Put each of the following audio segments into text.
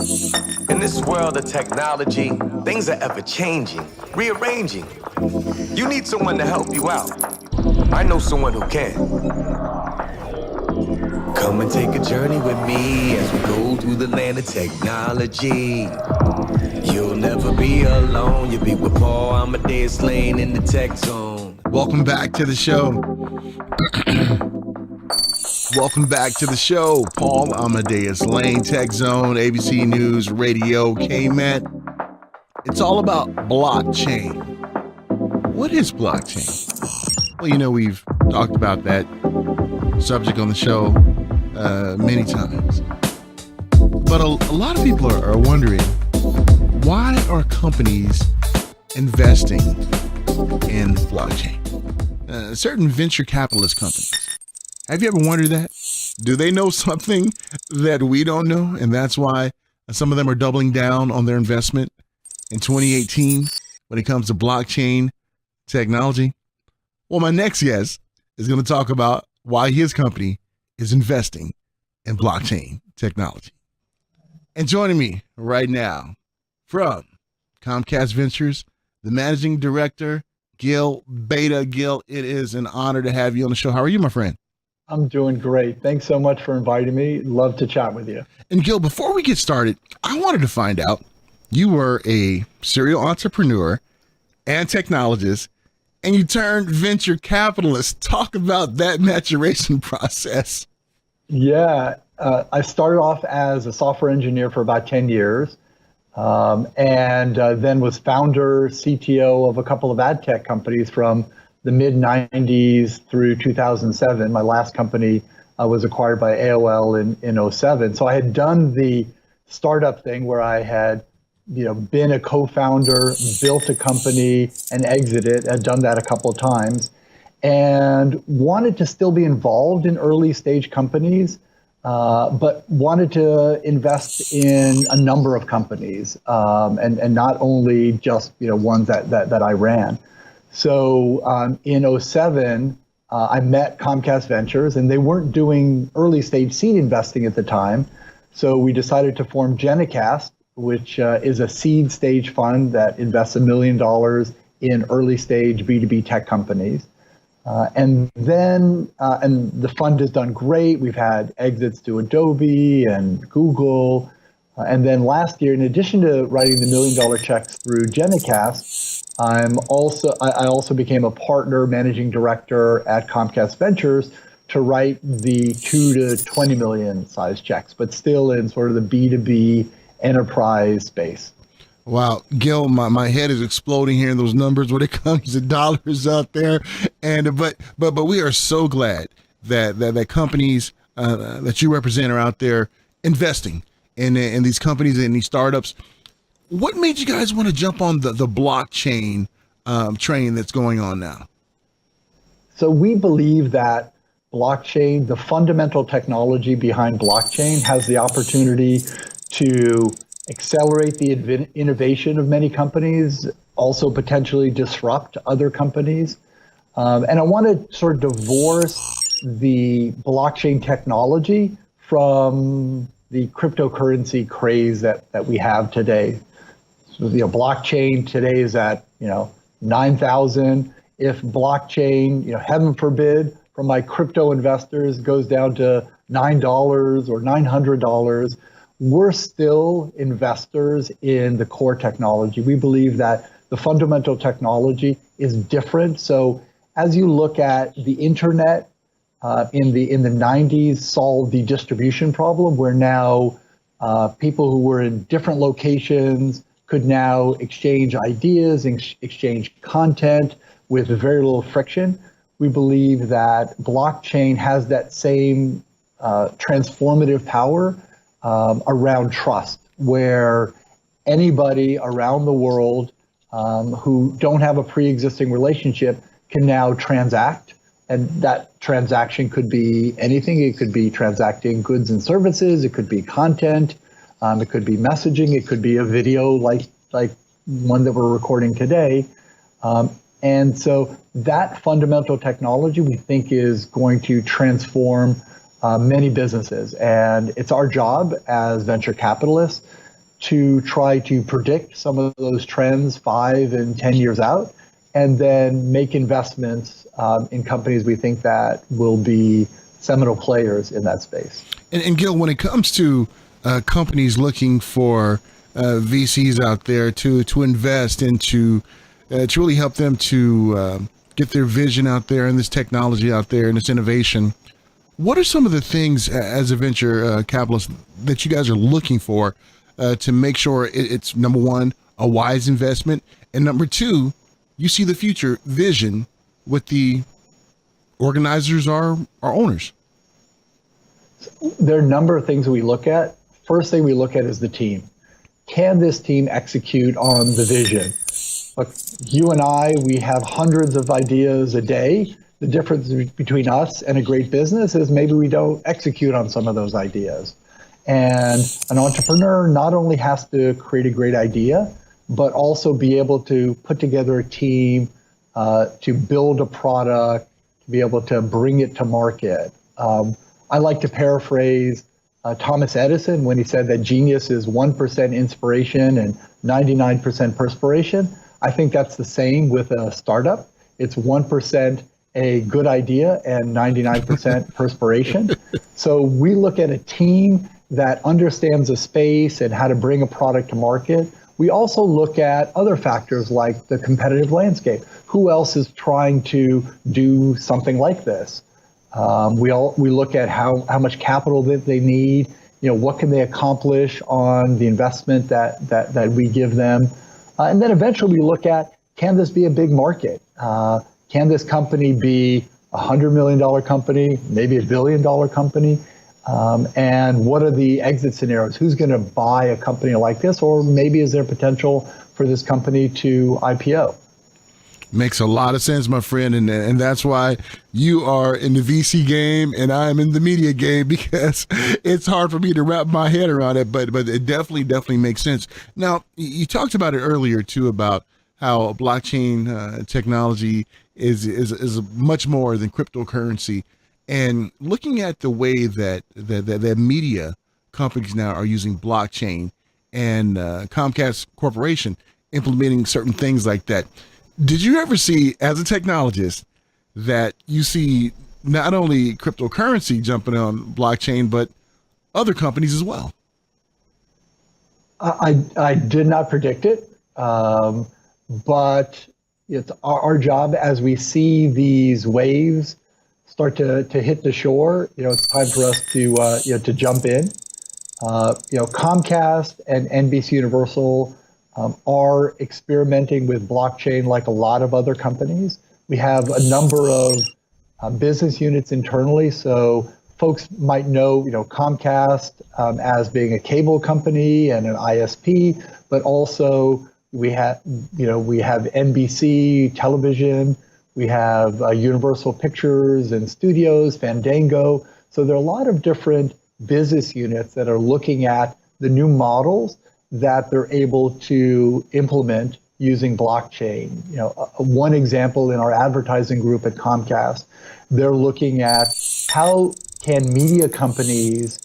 In this world of technology, things are ever changing, rearranging. You need someone to help you out. I know someone who can. Come and take a journey with me as we go through the land of technology. You'll never be alone. You'll be with Paul Amadeus Lane in the tech zone. Welcome back to the show. Welcome back to the show. Paul Amadeus Lane, Tech Zone, ABC News Radio, KMET. It's all about blockchain. What is blockchain? Well, you know, we've talked about that subject on the show many times. But a lot of people are wondering, why are companies investing in blockchain? Certain venture capitalist companies. Have you ever wondered that? Do they know something that we don't know? And that's why some of them are doubling down on their investment in 2018 when it comes to blockchain technology. Well, my next guest is going to talk about why his company is investing in blockchain technology. And joining me right now from Comcast Ventures, the managing director, Gil Beta. Gil, it is an honor to have you on the show. How are you, my friend? I'm doing great. Thanks so much for inviting me. Love to chat with you. And Gil, before we get started, I wanted to find out, you were a serial entrepreneur and technologist, and you turned venture capitalist. Talk about that maturation process. Yeah, I started off as a software engineer for about 10 years, and then was founder, CTO of a couple of ad tech companies from the mid-90s through 2007. My last company was acquired by AOL in 07. So I had done the startup thing where I had been a co-founder, built a company, and exited. I'd done that a couple of times, and wanted to still be involved in early stage companies, but wanted to invest in a number of companies, and not only just ones that I ran. So in 07, I met Comcast Ventures, and they weren't doing early stage seed investing at the time. So we decided to form Genicast, which is a seed stage fund that invests $1 million in early stage B2B tech companies. And the fund has done great. We've had exits to Adobe and Google. And then last year, in addition to writing the $1 million checks through Genicast, I also became a partner managing director at Comcast Ventures to write the 2 to 20 million size checks, but still in sort of the B2B enterprise space. Wow, Gil, my head is exploding hearing those numbers when it comes to dollars out there. And but we are so glad that companies that you represent are out there investing in these companies and these startups. What made you guys want to jump on the blockchain train that's going on now? So we believe that blockchain, the fundamental technology behind blockchain, has the opportunity to accelerate the innovation of many companies, also potentially disrupt other companies. And I want to sort of divorce the blockchain technology from the cryptocurrency craze that we have today. So, blockchain today is at 9,000. If blockchain, heaven forbid, from my crypto investors goes down to $9 or $900, we're still investors in the core technology. We believe that the fundamental technology is different. So as you look at the internet in the 90s solved the distribution problem, where now people who were in different locations could now exchange ideas, exchange content with very little friction. We believe that blockchain has that same transformative power around trust, where anybody around the world who don't have a pre-existing relationship can now transact. And that transaction could be anything. It could be transacting goods and services. It could be content. It could be messaging. It could be a video like one that we're recording today. And so that fundamental technology, we think, is going to transform many businesses. And it's our job as venture capitalists to try to predict some of those trends 5 and 10 years out, and then make investments in companies we think that will be seminal players in that space. And Gil, when it comes to companies looking for VCs out there to invest and to really help them to get their vision out there and this technology out there and this innovation, what are some of the things as a venture capitalist that you guys are looking for to make sure it's, number one, a wise investment, and number two, you see the future vision with the organizers or owners? There are a number of things that we look at. First thing we look at is the team. Can this team execute on the vision? Look, you and I, we have hundreds of ideas a day. The difference between us and a great business is maybe we don't execute on some of those ideas. And an entrepreneur not only has to create a great idea, but also be able to put together a team to build a product, to be able to bring it to market. I like to paraphrase Thomas Edison when he said that genius is 1% inspiration and 99% perspiration. I think that's the same with a startup. It's 1% a good idea and 99% perspiration. So we look at a team that understands the space and how to bring a product to market. We also look at other factors like the competitive landscape. Who else is trying to do something like this? We look at how much capital that they need. What can they accomplish on the investment that we give them, and then eventually we look at, can this be a big market? Can this company be $100 million company, maybe $1 billion company? And what are the exit scenarios? Who's going to buy a company like this? Or maybe is there potential for this company to IPO? Makes a lot of sense, my friend. And that's why you are in the VC game and I'm in the media game, because it's hard for me to wrap my head around it. But it definitely makes sense. Now, you talked about it earlier, too, about how blockchain technology is much more than cryptocurrency. And looking at the way that media companies now are using blockchain and Comcast Corporation implementing certain things like that, did you ever see, as a technologist, that you see not only cryptocurrency jumping on blockchain, but other companies as well? I did not predict it, but it's our job as we see these waves start to hit the shore. It's time for us to jump in. Comcast and NBC Universal are experimenting with blockchain like a lot of other companies. We have a number of business units internally. So folks might know, Comcast as being a cable company and an ISP, but also we have NBC television, we have Universal Pictures and Studios, Fandango. So there are a lot of different business units that are looking at the new models that they're able to implement using blockchain. One example in our advertising group at Comcast, they're looking at how can media companies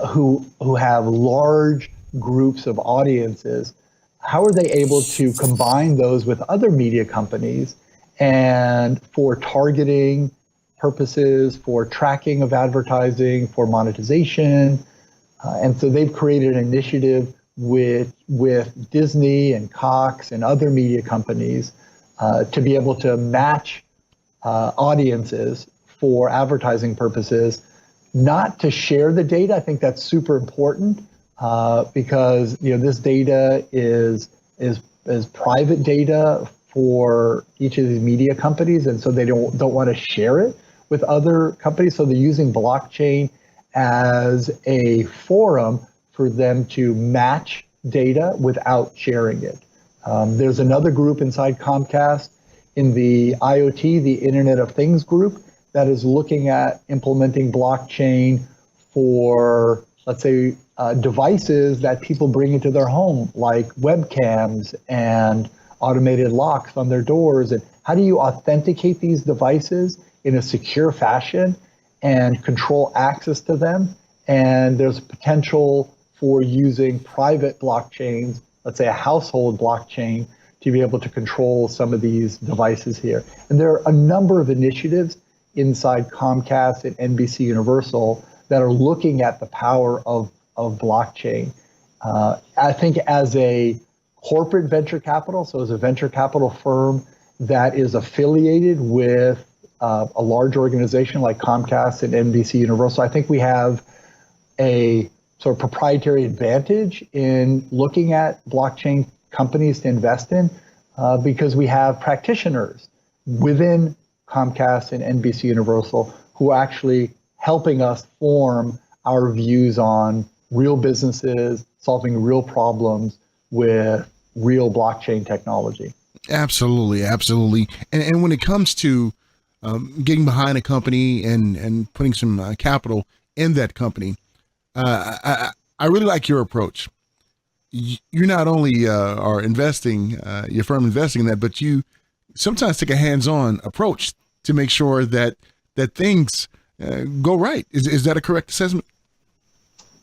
who have large groups of audiences, how are they able to combine those with other media companies and for targeting purposes, for tracking of advertising, for monetization. And so they've created an initiative with Disney and Cox and other media companies to be able to match audiences for advertising purposes, not to share the data. I think that's super important because this data is private data for each of these media companies, and so they don't want to share it with other companies. So they're using blockchain as a forum for them to match data without sharing it. There's another group inside Comcast in the IoT, the Internet of Things group, that is looking at implementing blockchain for, let's say, devices that people bring into their home, like webcams and automated locks on their doors. And how do you authenticate these devices in a secure fashion and control access to them? And there's potential for using private blockchains, let's say a household blockchain, to be able to control some of these devices here. And there are a number of initiatives inside Comcast and NBC Universal that are looking at the power of blockchain. I think as a corporate venture capital, so as a venture capital firm that is affiliated with a large organization like Comcast and NBC Universal, I think we have a sort of proprietary advantage in looking at blockchain companies to invest in because we have practitioners within Comcast and NBC Universal who are actually helping us form our views on real businesses, solving real problems with real blockchain technology. Absolutely, absolutely. And when it comes to getting behind a company and putting some capital in that company, I really like your approach. You not only are investing, your firm investing in that, but you sometimes take a hands-on approach to make sure that things go right. Is that a correct assessment?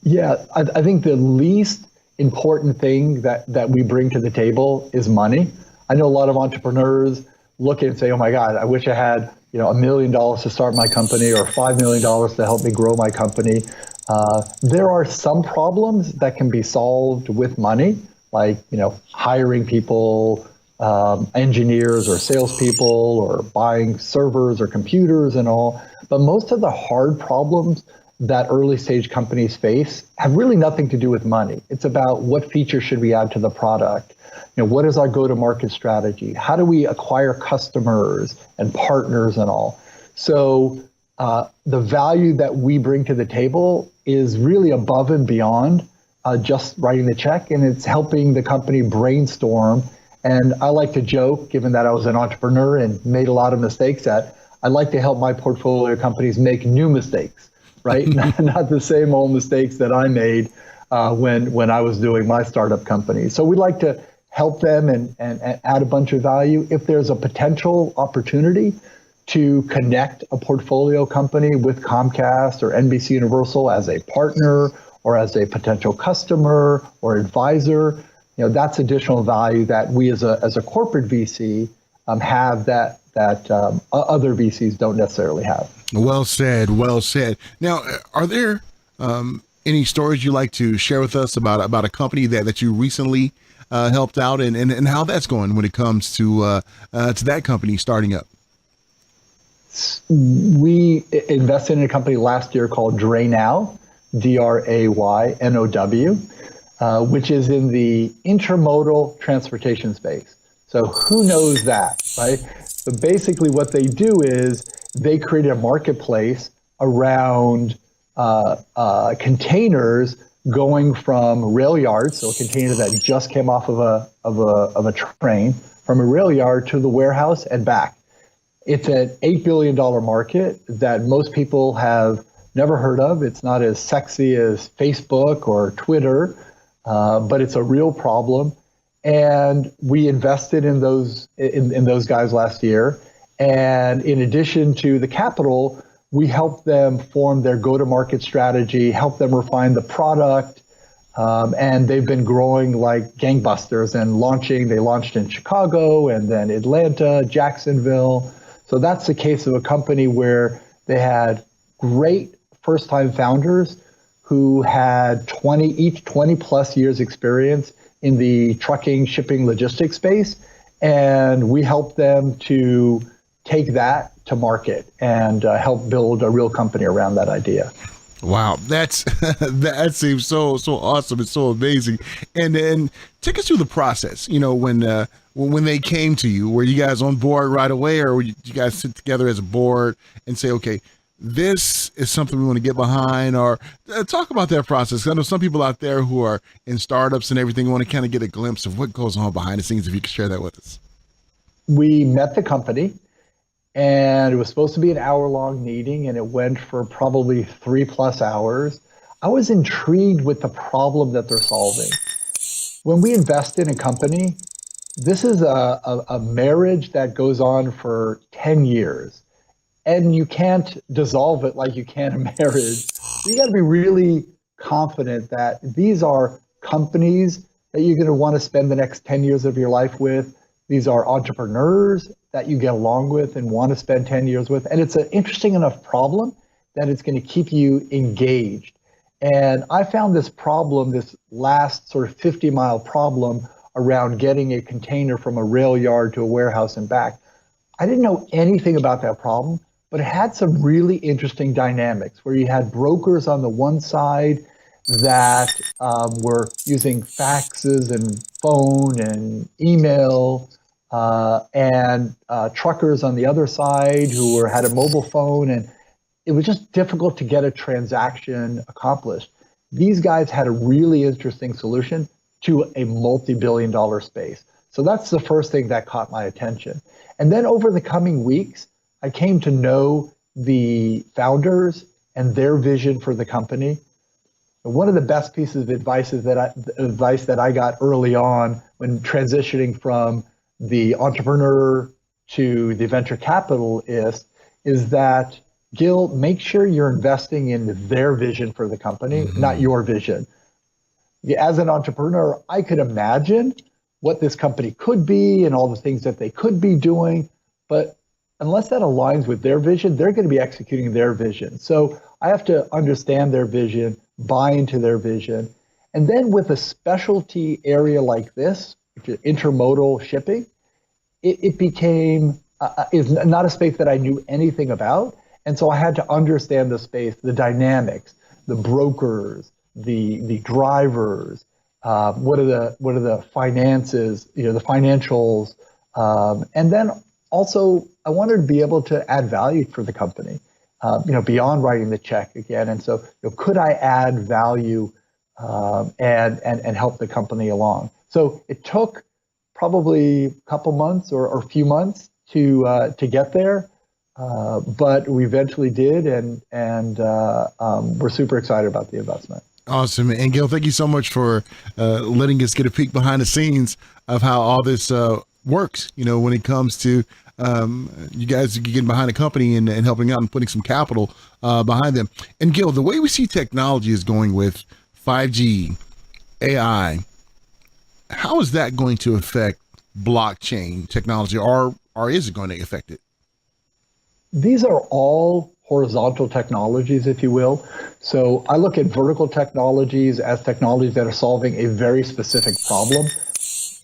Yeah, I think the least important thing that we bring to the table is money. I know a lot of entrepreneurs look and say, "Oh my God, I wish I had $1 million to start my company or $5 million to help me grow my company." There are some problems that can be solved with money, like hiring people, engineers or salespeople, or buying servers or computers and all. But most of the hard problems that early stage companies face have really nothing to do with money. It's about what features should we add to the product. What is our go-to-market strategy? How do we acquire customers and partners and all? So the value that we bring to the table is really above and beyond just writing the check, and it's helping the company brainstorm. And I like to joke, given that I was an entrepreneur and made a lot of mistakes, that I like to help my portfolio companies make new mistakes, right? Not the same old mistakes that I made when I was doing my startup company. So we like to help them and add a bunch of value. If there's a potential opportunity to connect a portfolio company with Comcast or NBC Universal as a partner or as a potential customer or advisor, that's additional value that we as a corporate VC have that other VCs don't necessarily have. Well said. Well said. Now, are there any stories you'd like to share with us about a company that you recently helped out and how that's going when it comes to that company starting up? We invested in a company last year called Draynow, Draynow, which is in the intermodal transportation space. So who knows that, right? So basically what they do is they created a marketplace around containers going from rail yards, so a container that just came off of a train, from a rail yard to the warehouse and back. It's an $8 billion market that most people have never heard of. It's not as sexy as Facebook or Twitter, but it's a real problem. And we invested in those guys last year. And in addition to the capital, we helped them form their go-to-market strategy, help them refine the product, and they've been growing like gangbusters and launching. They launched in Chicago and then Atlanta, Jacksonville. So that's the case of a company where they had great first-time founders who had 20 plus years experience in the trucking, shipping, logistics space, and we helped them to take that to market and help build a real company around that idea. Wow, that seems so awesome. It's so amazing. And take us through the process. When they came to you, were you guys on board right away, or were you guys sit together as a board and say, okay, this is something we want to get behind? Or talk about that process. I know some people out there who are in startups and everything want to kind of get a glimpse of what goes on behind the scenes. If you could share that with us. We met the company, and it was supposed to be an hour-long meeting, and it went for probably 3+ hours. I was intrigued with the problem that they're solving. When we invest in a company, this is a marriage that goes on for 10 years, and you can't dissolve it like you can a marriage. You got to be really confident that these are companies that you're going to want to spend the next 10 years of your life with. These are entrepreneurs that you get along with and want to spend 10 years with. And it's an interesting enough problem that it's going to keep you engaged. And I found this problem, this last sort of 50-mile problem around getting a container from a rail yard to a warehouse and back. I didn't know anything about that problem, but it had some really interesting dynamics where you had brokers on the one side that were using faxes and phone and email, and truckers on the other side who had a mobile phone, and it was just difficult to get a transaction accomplished. These guys had a really interesting solution to a multi-billion-dollar space. So that's the first thing that caught my attention. And then over the coming weeks, I came to know the founders and their vision for the company. One of the best pieces of advice that I got early on when transitioning from the entrepreneur to the venture capitalist is that, Gil, make sure you're investing in their vision for the company, not your vision. As an entrepreneur, I could imagine what this company could be and all the things that they could be doing, but unless that aligns with their vision, they're going to be executing their vision. So I have to understand their vision, buy into their vision. And then with a specialty area like this, intermodal shipping, it became is not a space that I knew anything about. And so I had to understand the space, the dynamics, the brokers, the drivers, what are the finances, the financials, and then also I wanted to be able to add value for the company, beyond writing the check again. And so, could I add value and help the company along? So it took probably a couple months or a few months to get there. But we eventually did, and we're super excited about the investment. Awesome. And Gil, thank you so much for letting us get a peek behind the scenes of how all this works, when it comes to you guys getting behind a company and helping out and putting some capital behind them. And Gil, the way we see technology is going with 5G, AI, how is that going to affect blockchain technology, or is it going to affect it? These are all horizontal technologies, if you will. So I look at vertical technologies as technologies that are solving a very specific problem,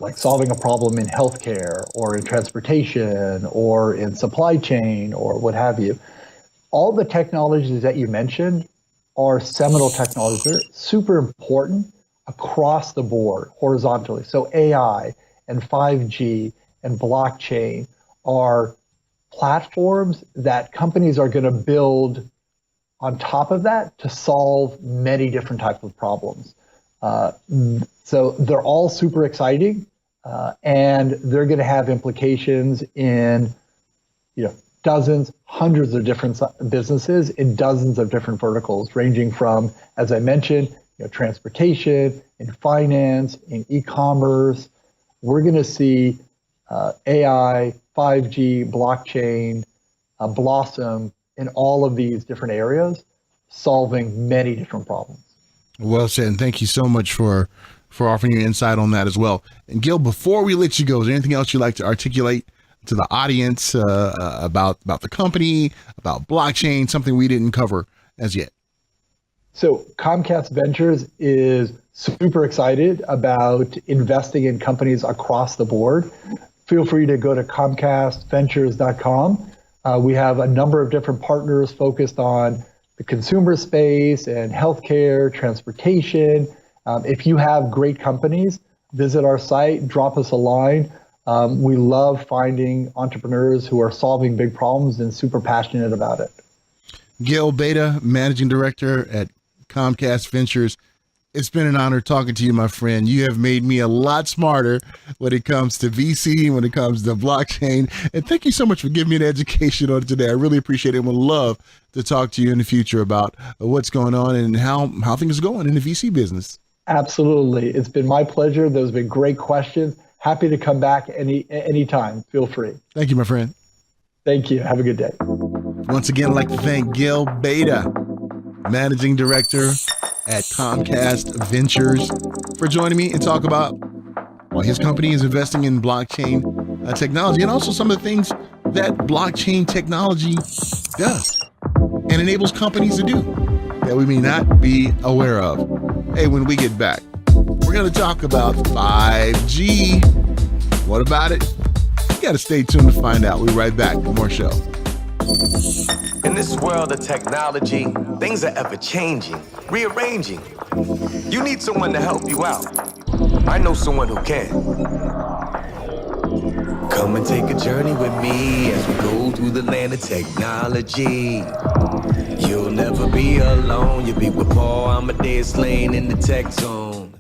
like solving a problem in healthcare or in transportation or in supply chain or what have you. All the technologies that you mentioned are seminal technologies. They're super important across the board horizontally. So AI and 5G and blockchain are platforms that companies are going to build on top of that to solve many different types of problems. So they're all super exciting, and they're going to have implications in dozens, hundreds of different businesses in dozens of different verticals, ranging from, as I mentioned, transportation, in finance, in e-commerce. We're going to see AI, 5G, blockchain, blossom in all of these different areas, solving many different problems. Well said, and thank you so much for offering your insight on that as well. And Gil, before we let you go, is there anything else you'd like to articulate to the audience about the company, about blockchain, something we didn't cover as yet? So Comcast Ventures is super excited about investing in companies across the board. Feel free to go to comcastventures.com. We have a number of different partners focused on the consumer space and healthcare, transportation. If you have great companies, visit our site, drop us a line. We love finding entrepreneurs who are solving big problems and super passionate about it. Gil Beta, Managing Director at Comcast Ventures. It's been an honor talking to you, my friend. You have made me a lot smarter when it comes to VC, when it comes to blockchain. And thank you so much for giving me an education on it today. I really appreciate it and would love to talk to you in the future about what's going on and how things are going in the VC business. Absolutely. It's been my pleasure. Those have been great questions. Happy to come back anytime. Feel free. Thank you, my friend. Thank you. Have a good day. Once again, I'd like to thank Gil Beta, Managing Director at Comcast Ventures, for joining me and talk about his company is investing in blockchain technology and also some of the things that blockchain technology does and enables companies to do that we may not be aware of. Hey, when we get back, we're going to talk about 5G. What about it? You got to stay tuned to find out. We'll be right back with more show. In this world of technology, things are ever changing, rearranging. You need someone to help you out. I know someone who can. Come and take a journey with me as we go through the land of technology. You'll never be alone. You'll be with Paul Amadeus Lane in the tech zone.